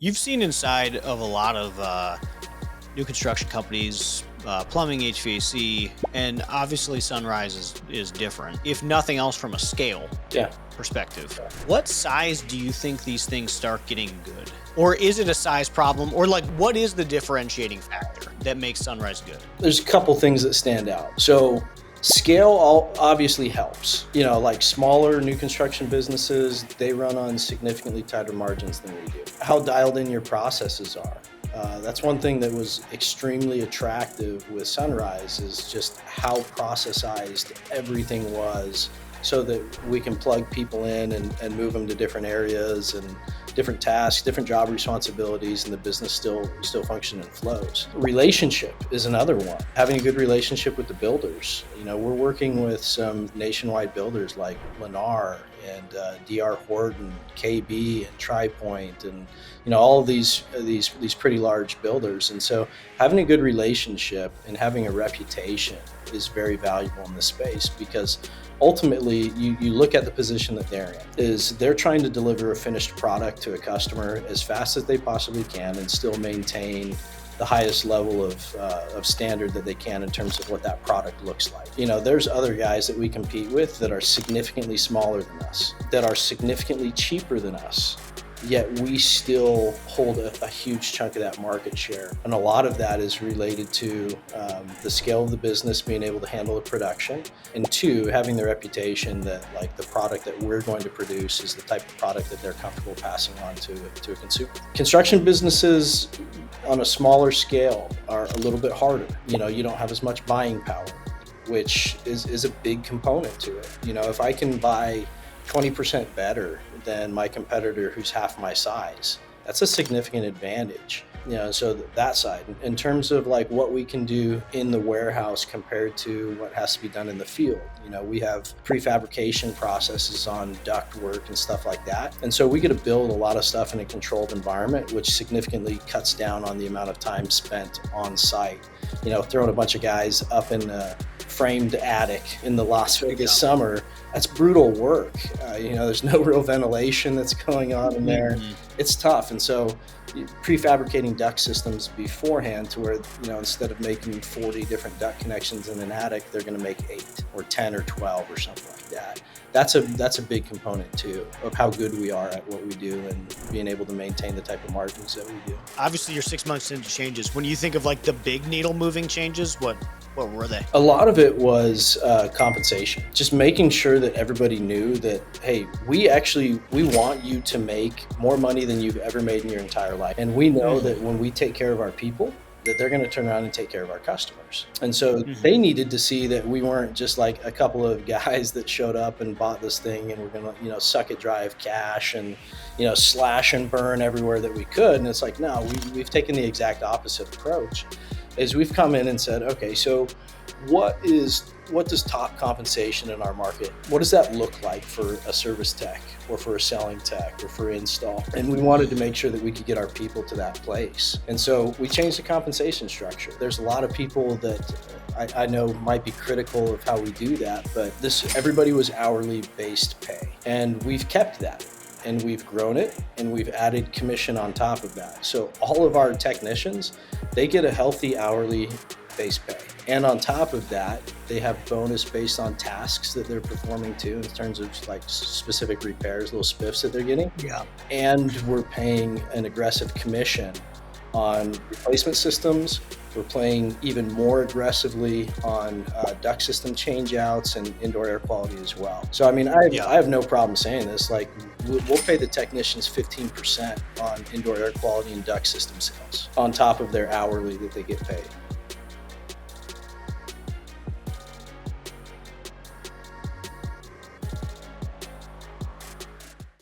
You've seen inside of a lot of new construction companies, plumbing, HVAC, and obviously Sunrise is different, if nothing else from a scale Yeah. perspective. What size do you think these things start getting good? Or is it a size problem? Or like, what is the differentiating factor that makes Sunrise good? There's a couple things that stand out. So scale obviously helps. Like smaller new construction businesses, they run on significantly tighter margins than we do. How dialed in your processes are. That's one thing that was extremely attractive with Sunrise is just how processized everything was so that we can plug people in and move them to different areas and different tasks, different job responsibilities, and the business still function and flows. Relationship is another one. Having a good relationship with the builders. We're working with some nationwide builders like Lennar and DR Horton, KB, and TriPoint, and all of these pretty large builders. And so, having a good relationship and having a reputation is very valuable in this space because ultimately you look at the position that they're in is they're trying to deliver a finished product to a customer as fast as they possibly can and still maintain the highest level of standard that they can in terms of what that product looks like. There's other guys that we compete with that are significantly smaller than us, that are significantly cheaper than us, yet we still hold a huge chunk of that market share. And a lot of that is related to the scale of the business, being able to handle the production, and two, having the reputation that like the product that we're going to produce is the type of product that they're comfortable passing on to a consumer. Construction businesses on a smaller scale are a little bit harder. You don't have as much buying power, which is a big component to it. If I can buy 20% better than my competitor who's half my size, that's a significant advantage. So that side, in terms of like what we can do in the warehouse compared to what has to be done in the field, we have prefabrication processes on duct work and stuff like that. And so we get to build a lot of stuff in a controlled environment, which significantly cuts down on the amount of time spent on site. Throwing a bunch of guys up in a framed attic in the Las Vegas summer, that's brutal work. There's no real ventilation that's going on in there. Mhm. It's tough. And so prefabricating duct systems beforehand to where, instead of making 40 different duct connections in an attic, they're going to make 8 or 10 or 12 or something like that. That's a big component too of how good we are at what we do and being able to maintain the type of margins that we do. Obviously, you're 6 months into changes. When you think of like the big needle moving changes, what were they? A lot of it was compensation, just making sure that everybody knew that, hey, we want you to make more money than you've ever made in your entire life. And we know that when we take care of our people, that they're going to turn around and take care of our customers. And so they needed to see that we weren't just like a couple of guys that showed up and bought this thing and we're going to, suck it dry of cash and, slash and burn everywhere that we could. And it's like, no, we've taken the exact opposite approach. Is we've come in and said, okay, so what does top compensation in our market? What does that look like for a service tech or for a selling tech or for install? And we wanted to make sure that we could get our people to that place. And so we changed the compensation structure. There's a lot of people that I know might be critical of how we do that, but everybody was hourly based pay. And we've kept that. And we've grown it and we've added commission on top of that. So all of our technicians, they get a healthy hourly base pay. And on top of that, they have bonus based on tasks that they're performing too, in terms of like specific repairs, little spiffs that they're getting. Yeah. And we're paying an aggressive commission on replacement systems. We're playing even more aggressively on duct system changeouts and indoor air quality as well. So, I have no problem saying this. Like, we'll pay the technicians 15% on indoor air quality and duct system sales on top of their hourly that they get paid.